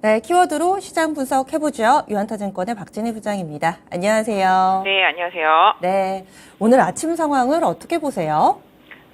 네, 키워드로 시장 분석해보죠. 유한타증권의 박진희 부장입니다. 안녕하세요. 네, 안녕하세요. 네, 오늘 아침 상황을 어떻게 보세요?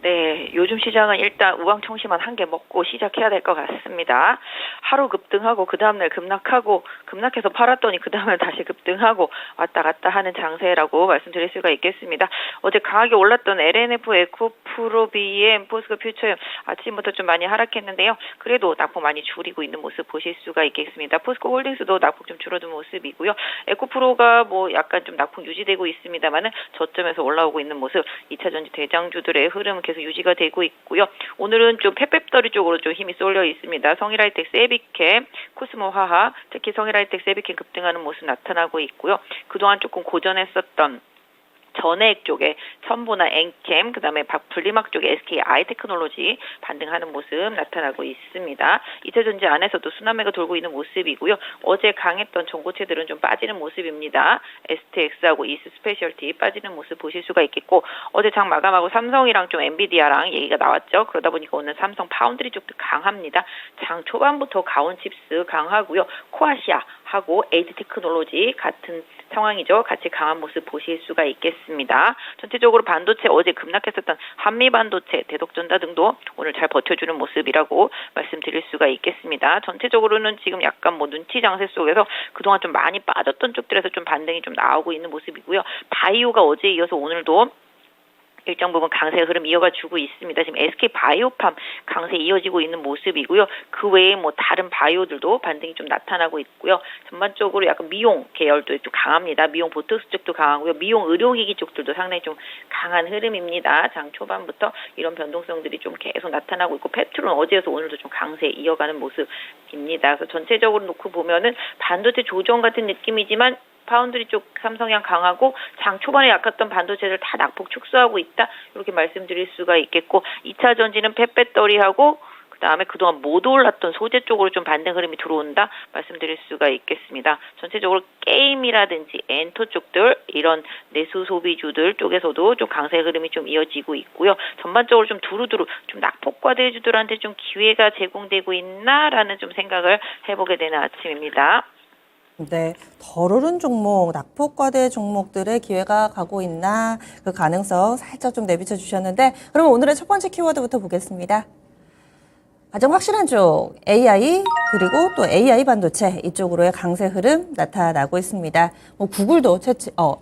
네, 요즘 시장은 일단 우황청심환 한 개 먹고 시작해야 될 것 같습니다. 하루 급등하고 그 다음날 급락하고 급락해서 팔았더니 그 다음날 다시 급등하고 왔다 갔다 하는 장세라고 말씀드릴 수가 있겠습니다. 어제 강하게 올랐던 LNF, 에코프로, BM, 포스코 퓨처엠 아침부터 좀 많이 하락했는데요. 그래도 낙폭 많이 줄이고 있는 모습 보실 수가 있겠습니다. 포스코 홀딩스도 낙폭 좀 줄어든 모습이고요. 에코프로가 뭐 약간 좀 낙폭 유지되고 있습니다만은 저점에서 올라오고 있는 모습, 2차 전지 대장주들의 흐름은 계속 유지가 되고 있고요. 오늘은 좀 펫배터리 쪽으로 좀 힘이 쏠려 있습니다. 성일하이텍, 세비캠, 코스모화학, 특히 성일하이텍, 세비캠 급등하는 모습 나타나고 있고요. 그동안 조금 고전했었던 전해액 쪽에 첨보나 엔캠, 그다음에 분리막 쪽에 SK 아이테크놀로지 반등하는 모습 나타나고 있습니다. 2차 전지 안에서도 순환매가 돌고 있는 모습이고요. 어제 강했던 전고체들은 좀 빠지는 모습입니다. STX하고 이스 스페셜티 빠지는 모습 보실 수가 있겠고, 어제 장 마감하고 삼성이랑 좀 엔비디아랑 얘기가 나왔죠. 그러다 보니까 오늘 삼성 파운드리 쪽도 강합니다. 장 초반부터 가온칩스 강하고요. 코아시아하고 에이드테크놀로지 같은 상황이죠. 같이 강한 모습 보실 수가 있겠습니다. 전체적으로 반도체 어제 급락했었던 한미반도체, 대덕전자 등도 오늘 잘 버텨주는 모습이라고 말씀드릴 수가 있겠습니다. 전체적으로는 지금 약간 뭐 눈치 장세 속에서 그동안 좀 많이 빠졌던 쪽들에서 좀 반등이 좀 나오고 있는 모습이고요. 바이오가 어제에 이어서 오늘도 일정 부분 강세 흐름 이어가 주고 있습니다. 지금 SK 바이오팜 강세 이어지고 있는 모습이고요. 그 외에 뭐 다른 바이오들도 반등이 좀 나타나고 있고요. 전반적으로 약간 미용 계열도 좀 강합니다. 미용 보톡스 쪽도 강하고요. 미용 의료기기 쪽들도 상당히 좀 강한 흐름입니다. 장 초반부터 이런 변동성들이 좀 계속 나타나고 있고, 페트롤은 어제에서 오늘도 좀 강세 이어가는 모습입니다. 그래서 전체적으로 놓고 보면은 반도체 조정 같은 느낌이지만 파운드리 쪽 삼성향 강하고, 장 초반에 약했던 반도체들 다 낙폭 축소하고 있다, 이렇게 말씀드릴 수가 있겠고, 2차 전지는 펫배터리하고 그다음에 그동안 못 올랐던 소재 쪽으로 좀 반등 흐름이 들어온다 말씀드릴 수가 있겠습니다. 전체적으로 게임이라든지 엔터 쪽들, 이런 내수 소비주들 쪽에서도 좀 강세 흐름이 좀 이어지고 있고요. 전반적으로 좀 두루두루 좀 낙폭과대주들한테 좀 기회가 제공되고 있나라는 좀 생각을 해보게 되는 아침입니다. 네, 덜 오른 종목, 낙폭과대 종목들의 기회가 가고 있나, 그 가능성 살짝 좀 내비쳐 주셨는데, 그러면 오늘의 첫 번째 키워드부터 보겠습니다. 가장 확실한 쪽 AI, 그리고 또 AI 반도체 이쪽으로의 강세 흐름 나타나고 있습니다. 뭐 구글도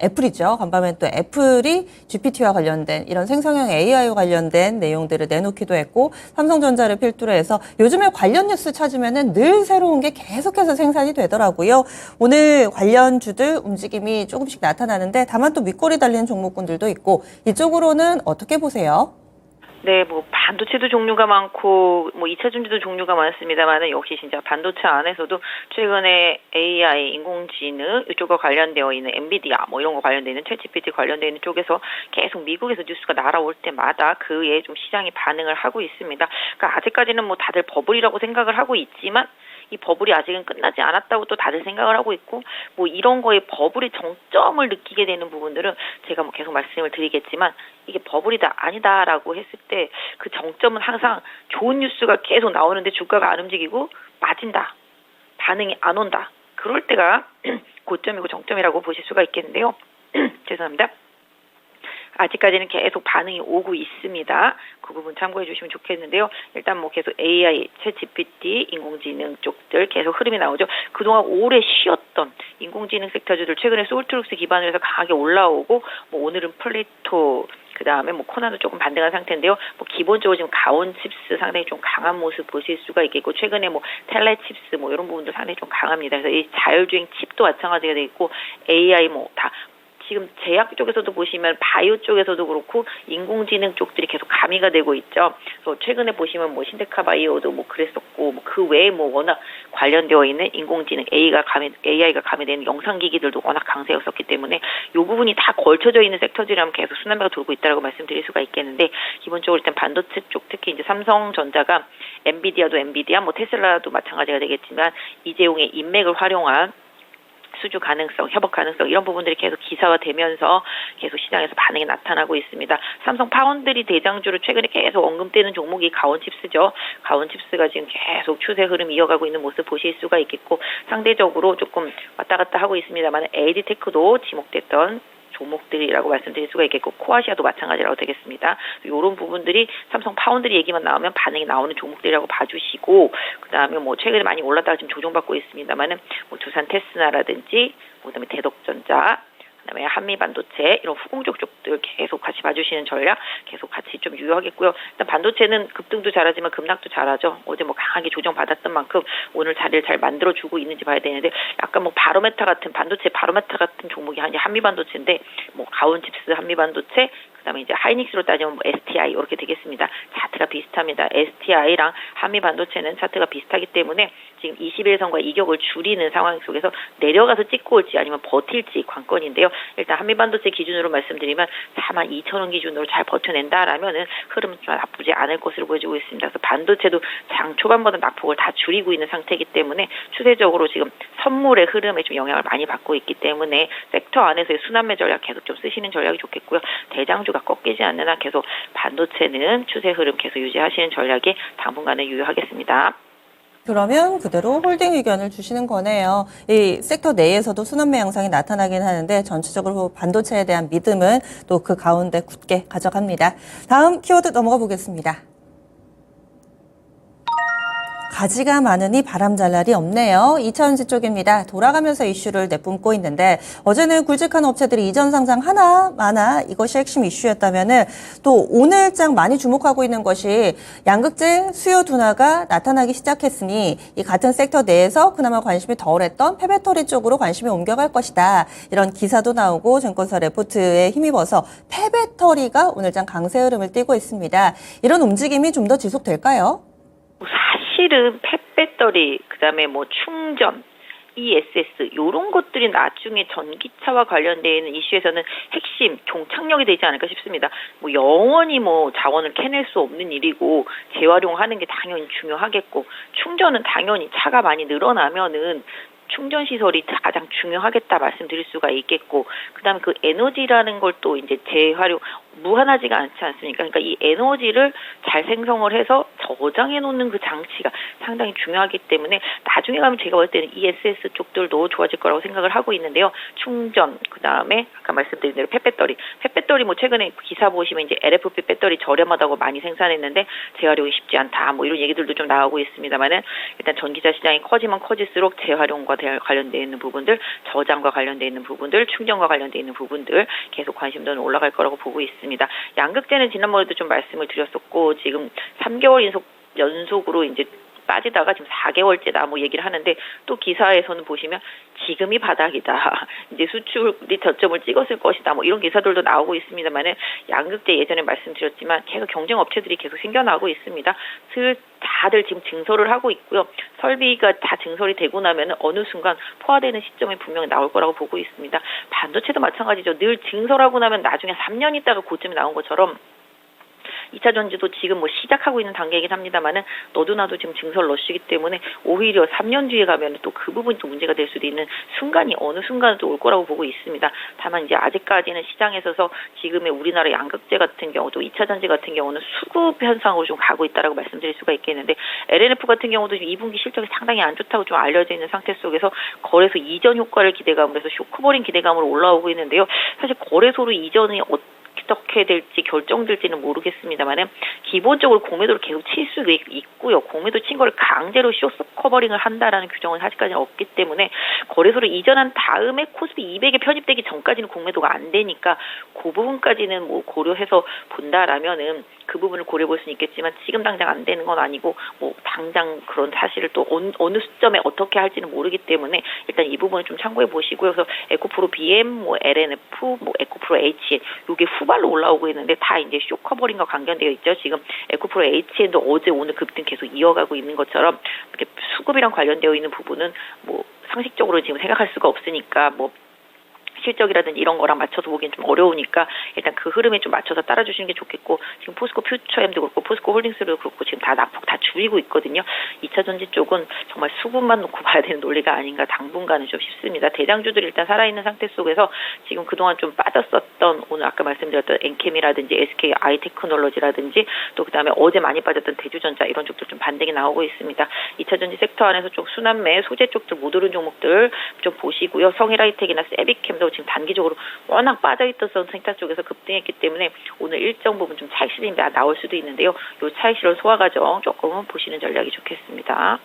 애플이죠. 간밤에 또 애플이 GPT와 관련된 이런 생성형 AI와 관련된 내용들을 내놓기도 했고, 삼성전자를 필두로 해서 요즘에 관련 뉴스 찾으면은 늘 새로운 게 계속해서 생산이 되더라고요. 오늘 관련주들 움직임이 조금씩 나타나는데, 다만 또 밑거리 달리는 종목군들도 있고, 이쪽으로는 어떻게 보세요? 네, 뭐 반도체도 종류가 많고 뭐 2차 전지도 종류가 많습니다만은, 역시 진짜 반도체 안에서도 최근에 AI, 인공지능 이쪽과 관련되어 있는 엔비디아 뭐 이런 거 관련되어 있는 챗GPT 관련되어 있는 쪽에서 계속 미국에서 뉴스가 날아올 때마다 그에 좀 시장이 반응을 하고 있습니다. 그러니까 아직까지는 뭐 다들 버블이라고 생각을 하고 있지만, 이 버블이 아직은 끝나지 않았다고 또 다들 생각을 하고 있고, 뭐 이런 거에 버블의 정점을 느끼게 되는 부분들은 제가 뭐 계속 말씀을 드리겠지만, 이게 버블이다 아니다라고 했을 때 그 정점은 항상 좋은 뉴스가 계속 나오는데 주가가 안 움직이고 빠진다, 반응이 안 온다, 그럴 때가 고점이고 정점이라고 보실 수가 있겠는데요. 죄송합니다. 아직까지는 계속 반응이 오고 있습니다. 그 부분 참고해 주시면 좋겠는데요. 일단 뭐 계속 AI, 챗GPT, 인공지능 쪽들 계속 흐름이 나오죠. 그동안 오래 쉬었던 인공지능 섹터주들 최근에 솔트룩스 기반으로 해서 강하게 올라오고, 뭐 오늘은 플레이토, 그 다음에 뭐 코나도 조금 반등한 상태인데요. 뭐 기본적으로 지금 가온칩스 상당히 좀 강한 모습 보실 수가 있겠고, 최근에 뭐 텔레칩스 뭐 이런 부분도 상당히 좀 강합니다. 그래서 이 자율주행 칩도 마찬가지가 돼 있고, AI 뭐 다 지금 제약 쪽에서도 보시면 바이오 쪽에서도 그렇고 인공지능 쪽들이 계속 가미가 되고 있죠. 그래서 최근에 보시면 뭐 신데카 바이오도 뭐 그랬었고, 뭐 그 외에 뭐 워낙 관련되어 있는 인공지능 AI가 가미되는 영상기기들도 워낙 강세였었기 때문에 이 부분이 다 걸쳐져 있는 섹터들이라면 계속 순환매가 돌고 있다고 말씀드릴 수가 있겠는데, 기본적으로 일단 반도체 쪽, 특히 이제 삼성전자가 엔비디아도 엔비디아, 뭐 테슬라도 마찬가지가 되겠지만 이재용의 인맥을 활용한 수주 가능성, 협업 가능성 이런 부분들이 계속 기사화되면서 계속 시장에서 반응이 나타나고 있습니다. 삼성 파운드리 대장주로 최근에 계속 언급되는 종목이 가온칩스죠. 가온칩스가 지금 계속 추세 흐름 이어가고 있는 모습 보실 수가 있겠고 상대적으로 조금 왔다 갔다 하고 있습니다만 AD테크도 지목됐던 종목들이라고 말씀드릴 수가 있겠고 코아시아도 마찬가지라고 되겠습니다. 이런 부분들이 삼성 파운드리 얘기만 나오면 반응이 나오는 종목들이라고 봐주시고 그다음에 뭐 최근에 많이 올랐다가 지금 조정받고 있습니다만은 뭐 두산 테스나라든지 그다음에 대덕전자 그다음에 한미반도체 이런 후공적 쪽들 계속 같이 봐주시는 전략 계속 같이 좀 유효하겠고요. 일단 반도체는 급등도 잘하지만 급락도 잘하죠. 어제 뭐 강하게 조정받았던 만큼 오늘 자리를 잘 만들어주고 있는지 봐야 되는데 약간 뭐 바로메타 같은 반도체 바로메타 같은 종목이 한미반도체인데 뭐 가온칩스 한미반도체 그다음에 이제 하이닉스로 따지면 뭐 STI 이렇게 되겠습니다. 차트가 비슷합니다. STI랑 한미반도체는 차트가 비슷하기 때문에 지금 21선과 이격을 줄이는 상황 속에서 내려가서 찍고 올지 아니면 버틸지 관건인데요. 일단 한미반도체 기준으로 말씀드리면 42,000원 기준으로 잘 버텨낸다라면은 흐름은 좀 나쁘지 않을 것으로 보여지고 있습니다. 그래서 반도체도 장 초반보다 낙폭을 다 줄이고 있는 상태이기 때문에 추세적으로 지금 선물의 흐름에 좀 영향을 많이 받고 있기 때문에 섹터 안에서의 순환매 전략 계속 좀 쓰시는 전략이 좋겠고요. 대장주가 꺾이지 않는 한 계속 반도체는 추세 흐름 계속 유지하시는 전략이 당분간은 유효하겠습니다. 그러면 그대로 홀딩 의견을 주시는 거네요. 이 섹터 내에서도 순환매 양상이 나타나긴 하는데 전체적으로 반도체에 대한 믿음은 또 그 가운데 굳게 가져갑니다. 다음 키워드 넘어가 보겠습니다. 가지가 많으니 바람잘 날이 없네요. 2차전지 쪽입니다. 돌아가면서 이슈를 내뿜고 있는데 어제는 굵직한 업체들이 이전 상장 하나 많아 이것이 핵심 이슈였다면은 또 오늘장 많이 주목하고 있는 것이 양극재 수요 둔화가 나타나기 시작했으니 이 같은 섹터 내에서 그나마 관심이 덜했던 폐배터리 쪽으로 관심이 옮겨갈 것이다. 이런 기사도 나오고 증권사 레포트에 힘입어서 폐배터리가 오늘장 강세 흐름을 띠고 있습니다. 이런 움직임이 좀 더 지속될까요? 사실은 펫배터리, 그다음에 뭐 충전, ESS 이런 것들이 나중에 전기차와 관련되어 있는 이슈에서는 핵심 종착역이 되지 않을까 싶습니다. 뭐 영원히 뭐 자원을 캐낼 수 없는 일이고 재활용하는 게 당연히 중요하겠고 충전은 당연히 차가 많이 늘어나면은 충전 시설이 가장 중요하겠다 말씀드릴 수가 있겠고 그다음에 그 에너지라는 걸 또 이제 재활용 무한하지가 않지 않습니까? 그러니까 이 에너지를 잘 생성을 해서 저장해 놓는 그 장치가 상당히 중요하기 때문에 나중에 가면 제가 볼 때는 ESS 쪽들도 좋아질 거라고 생각을 하고 있는데요. 충전 그다음에 아까 말씀드린 대로 펫배터리 뭐 최근에 기사 보시면 이제 LFP 배터리 저렴하다고 많이 생산했는데 재활용이 쉽지 않다 뭐 이런 얘기들도 좀 나오고 있습니다만은 일단 전기차 시장이 커지면 커질수록 재활용과 관련되어 있는 부분들, 저장과 관련되어 있는 부분들, 충전과 관련되어 있는 부분들 계속 관심도는 올라갈 거라고 보고 있습니다. 양극재는 지난번에도 좀 말씀을 드렸었고 지금 3개월 연속으로 이제 빠지다가 지금 4개월째다 뭐 얘기를 하는데 또 기사에서는 보시면 지금이 바닥이다. 이제 수출이 저점을 찍었을 것이다. 뭐 이런 기사들도 나오고 있습니다만은 양극재 예전에 말씀드렸지만 계속 경쟁 업체들이 계속 생겨나고 있습니다. 다들 지금 증설을 하고 있고요. 설비가 다 증설이 되고 나면 어느 순간 포화되는 시점이 분명히 나올 거라고 보고 있습니다. 반도체도 마찬가지죠. 늘 증설하고 나면 나중에 3년 있다가 고점이 나온 것처럼 2차 전지도 지금 뭐 시작하고 있는 단계이긴 합니다만은 너도 나도 지금 증설 러시기 때문에 오히려 3년 뒤에 가면 또 그 부분이 또 문제가 될 수도 있는 순간이 어느 순간은 또 올 거라고 보고 있습니다. 다만 이제 아직까지는 시장에서 지금의 우리나라 양극재 같은 경우도 2차 전지 같은 경우는 수급 현상으로 좀 가고 있다라고 말씀드릴 수가 있겠는데 LNF 같은 경우도 2분기 실적이 상당히 안 좋다고 좀 알려져 있는 상태 속에서 거래소 이전 효과를 기대감으로 해서 쇼크버린 기대감으로 올라오고 있는데요. 사실 거래소로 이전이 어떻게 될지 결정될지는 모르겠습니다만은 기본적으로 공매도를 계속 칠 수 있고요. 공매도 친 거를 강제로 쇼 커버링을 한다라는 규정은 아직까지는 없기 때문에 거래소를 이전한 다음에 코스피 200에 편입되기 전까지는 공매도가 안 되니까 그 부분까지는 뭐 고려해서 본다라면은 그 부분을 고려해 볼 수는 있겠지만 지금 당장 안 되는 건 아니고 뭐 당장 그런 사실을 또 어느 시점에 어떻게 할지는 모르기 때문에 일단 이 부분을 좀 참고해 보시고요. 그래서 에코프로 BM, 뭐 LNF, 뭐 에코프로 HN 이게 후발로 올라오고 있는데 다 이제 쇼 커버링과 관련되어 있죠. 지금 에코프로 HN도 어제 오늘 급등 계속 이어가고 있는 것처럼 이렇게 수급이랑 관련되어 있는 부분은 뭐 상식적으로 지금 생각할 수가 없으니까 뭐 실적이라든지 이런 거랑 맞춰서 보기엔 좀 어려우니까 일단 그 흐름에 좀 맞춰서 따라주시는 게 좋겠고, 지금 포스코 퓨처엠도 그렇고 포스코 홀딩스도 그렇고 지금 다 낙폭 다 줄이고 있거든요. 2차 전지 쪽은 정말 수급만 놓고 봐야 되는 논리가 아닌가 당분간은 좀 싶습니다. 대장주들이 일단 살아있는 상태 속에서 지금 그동안 좀 빠졌었던, 오늘 아까 말씀드렸던 엔캠이라든지 SK 아이테크놀로지라든지 또 그다음에 어제 많이 빠졌던 대주전자 이런 쪽도 좀 반등이 나오고 있습니다. 2차 전지 섹터 안에서 좀 순환매 소재 쪽들 못 오른 종목들 좀 보시고요. 성일하이텍이나 세비캠도 지금 단기적으로 워낙 빠져있던 섹터 쪽에서 급등했기 때문에 오늘 일정 부분 좀 차익 실현이 나올 수도 있는데요. 이 차익 실현 소화 과정 조금은 보시는 전략이 좋겠습니다.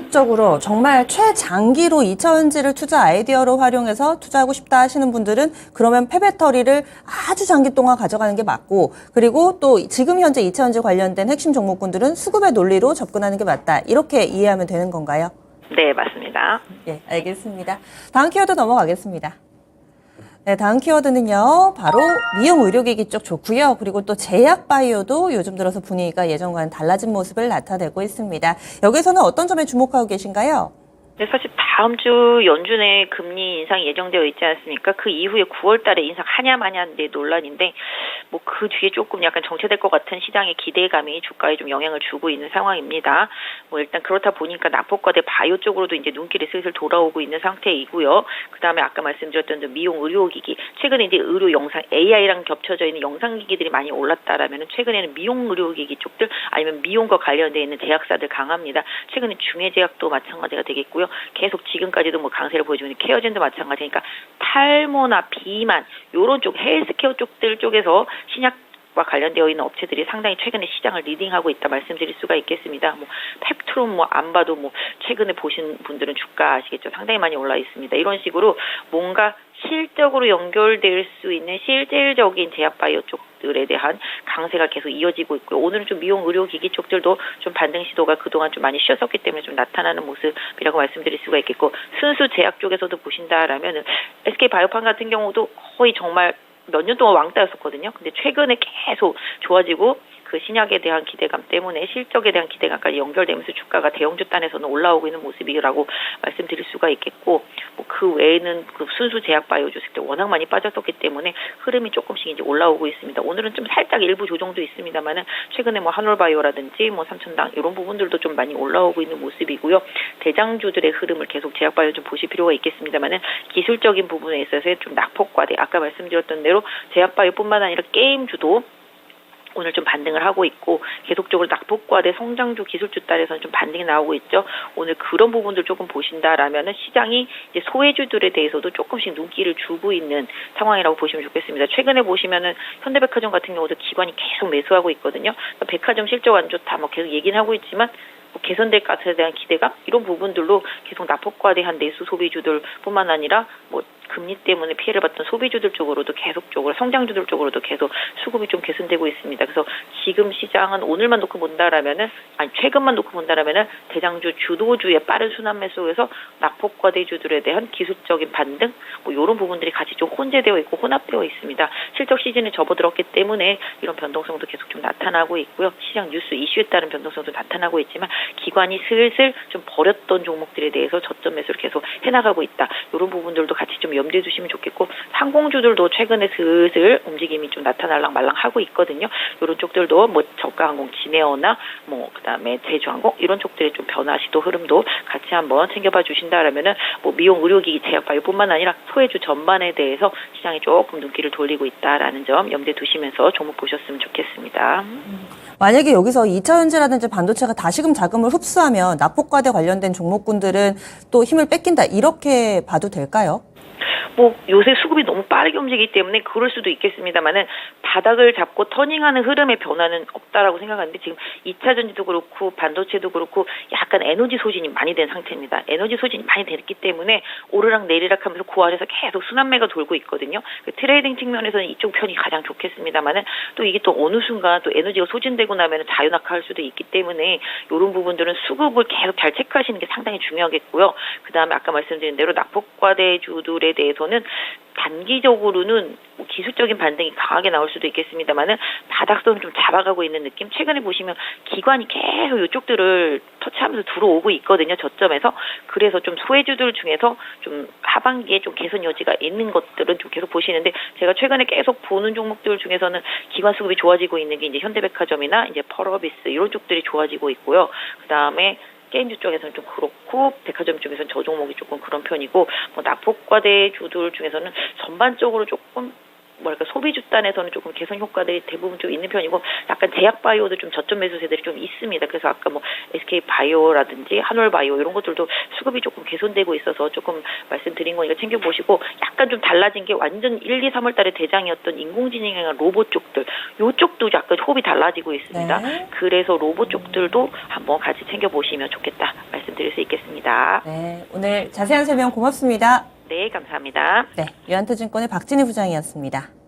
적으로 정말 최장기로 2차전지를 투자 아이디어로 활용해서 투자하고 싶다 하시는 분들은 그러면 폐배터리를 아주 장기 동안 가져가는 게 맞고, 그리고 또 지금 현재 2차전지 관련된 핵심 종목군들은 수급의 논리로 접근하는 게 맞다. 이렇게 이해하면 되는 건가요? 네, 맞습니다. 예, 알겠습니다. 다음 키워드 넘어가겠습니다. 네, 다음 키워드는요, 바로 미용 의료기기 쪽 좋고요. 그리고 또 제약바이오도 요즘 들어서 분위기가 예전과는 달라진 모습을 나타내고 있습니다. 여기서는 어떤 점에 주목하고 계신가요? 네, 사실 다음 주 연준의 금리 인상이 예정되어 있지 않습니까? 그 이후에 9월 달에 인상하냐 마냐인데 논란인데, 뭐 그 뒤에 조금 약간 정체될 것 같은 시장의 기대감이 주가에 좀 영향을 주고 있는 상황입니다. 뭐 일단 그렇다 보니까 낙폭과대 바이오 쪽으로도 이제 눈길이 슬슬 돌아오고 있는 상태이고요. 그 다음에 아까 말씀드렸던 미용 의료기기, 최근에 이제 의료 영상 AI랑 겹쳐져 있는 영상기기들이 많이 올랐다라면 최근에는 미용 의료기기 쪽들 아니면 미용과 관련되어 있는 제약사들 강합니다. 최근에 중해제약도 마찬가지가 되겠고요. 계속 지금까지도 뭐 강세를 보여주고 있는 케어젠도 마찬가지니까 탈모나 비만 요런 쪽 헬스케어 쪽들 쪽에서 신약과 관련되어 있는 업체들이 상당히 최근에 시장을 리딩하고 있다 말씀드릴 수가 있겠습니다. 뭐 팩트론 뭐 안 봐도 뭐 최근에 보신 분들은 주가 아시겠죠? 상당히 많이 올라 있습니다. 이런 식으로 뭔가 실적으로 연결될 수 있는 실질적인 제약바이오 쪽들에 대한 강세가 계속 이어지고 있고요. 오늘은 좀 미용 의료기기 쪽들도 좀 반등 시도가 그동안 좀 많이 쉬었었기 때문에 좀 나타나는 모습이라고 말씀드릴 수가 있겠고, 순수 제약 쪽에서도 보신다라면 SK바이오판 같은 경우도 거의 정말 몇 년 동안 왕따였었거든요. 근데 최근에 계속 좋아지고 그 신약에 대한 기대감 때문에 실적에 대한 기대감까지 연결되면서 주가가 대형주 단에서는 올라오고 있는 모습이라고 말씀드릴 수가 있겠고, 뭐 그 외에는 그 순수 제약 바이오 주식들 워낙 많이 빠졌었기 때문에 흐름이 조금씩 이제 올라오고 있습니다. 오늘은 좀 살짝 일부 조정도 있습니다만은 최근에 뭐 한올바이오라든지 뭐 삼천당 이런 부분들도 좀 많이 올라오고 있는 모습이고요. 대장주들의 흐름을 계속 제약 바이오 좀 보실 필요가 있겠습니다만은 기술적인 부분에 있어서 좀 낙폭과대, 아까 말씀드렸던 대로 제약 바이오뿐만 아니라 게임주도 오늘 좀 반등을 하고 있고, 계속적으로 낙폭과대 성장주 기술주 딸에서는 좀 반등이 나오고 있죠. 오늘 그런 부분들 조금 보신다라면은 시장이 이제 소외주들에 대해서도 조금씩 눈길을 주고 있는 상황이라고 보시면 좋겠습니다. 최근에 보시면은 현대백화점 같은 경우도 기관이 계속 매수하고 있거든요. 그러니까 백화점 실적 안 좋다 뭐 계속 얘기는 하고 있지만 뭐 개선될 것에 대한 기대감 이런 부분들로 계속 낙폭과대한 내수 소비주들뿐만 아니라 뭐 금리 때문에 피해를 봤던 소비주들 쪽으로도 계속적으로 성장주들 쪽으로도 계속 수급이 좀 개선되고 있습니다. 그래서 지금 시장은 오늘만 놓고 본다라면은, 아니 최근만 놓고 본다라면은 대장주 주도주의 빠른 순환매 속에서 낙폭과대주들에 대한 기술적인 반등 뭐 이런 부분들이 같이 좀 혼재되어 있고 혼합되어 있습니다. 실적 시즌에 접어들었기 때문에 이런 변동성도 계속 좀 나타나고 있고요. 시장 뉴스 이슈에 따른 변동성도 나타나고 있지만 기관이 슬슬 좀 버렸던 종목들에 대해서 저점 매수를 계속 해나가고 있다. 이런 부분들도 같이 좀 염두에 두시면 좋겠고, 항공주들도 최근에 슬슬 움직임이 좀 나타날랑 말랑 하고 있거든요. 이런 쪽들도 뭐 저가항공 진에어나 뭐 그다음에 제주항공 이런 쪽들의 좀 변화 시도 흐름도 같이 한번 챙겨봐 주신다라면은 뭐 미용 의료기기 제약바이오뿐만 아니라 소외주 전반에 대해서 시장이 조금 눈길을 돌리고 있다라는 점 염두에 두시면서 종목 보셨으면 좋겠습니다. 만약에 여기서 2차전지라든지 반도체가 다시금 자금을 흡수하면 낙폭과대 관련된 종목군들은 또 힘을 뺏긴다, 이렇게 봐도 될까요? 뭐 요새 수급이 너무 빠르게 움직이기 때문에 그럴 수도 있겠습니다만은 바닥을 잡고 터닝하는 흐름의 변화는 없다라고 생각하는데, 지금 2차 전지도 그렇고 반도체도 그렇고 약간 에너지 소진이 많이 된 상태입니다. 에너지 소진이 많이 됐기 때문에 오르락 내리락 하면서 그 아래서 계속 순환매가 돌고 있거든요. 그 트레이딩 측면에서는 이쪽 편이 가장 좋겠습니다만은 또 이게 또 어느 순간 또 에너지가 소진되고 나면 자유낙하할 수도 있기 때문에 이런 부분들은 수급을 계속 잘 체크하시는 게 상당히 중요하겠고요. 그 다음에 아까 말씀드린 대로 낙폭과대주들에 대해 대해서는 단기적으로는 뭐 기술적인 반등이 강하게 나올 수도 있겠습니다만은 바닥선을 좀 잡아가고 있는 느낌. 최근에 보시면 기관이 계속 이쪽들을 터치하면서 들어오고 있거든요. 저점에서. 그래서 좀 소외주들 중에서 좀 하반기에 좀 개선 여지가 있는 것들은 좀 계속 보시는데, 제가 최근에 계속 보는 종목들 중에서는 기관 수급이 좋아지고 있는 게 이제 현대백화점이나 이제 펄어비스 이런 쪽들이 좋아지고 있고요. 그다음에 게임주 쪽에서는 좀 그렇고, 백화점 쪽에서는 저 종목이 조금 그런 편이고, 뭐 낙폭과대 주들 중에서는 전반적으로 조금 뭐랄까 소비주 단에서는 조금 개선 효과들이 대부분 좀 있는 편이고, 약간 제약바이오도 좀 저점 매수세들이 좀 있습니다. 그래서 아까 뭐 SK바이오라든지 한올바이오 이런 것들도 수급이 조금 개선되고 있어서 조금 말씀드린 거니까 챙겨보시고, 약간 좀 달라진 게 완전 1, 2, 3월 달에 대장이었던 인공지능이나 로봇 쪽들, 요쪽도 약간 호흡이 달라지고 있습니다. 네. 그래서 로봇 쪽들도 한번 같이 챙겨보시면 좋겠다 말씀드릴 수 있겠습니다. 네, 오늘 자세한 설명 고맙습니다. 네, 감사합니다. 네, 유한투증권의 박진희 부장이었습니다.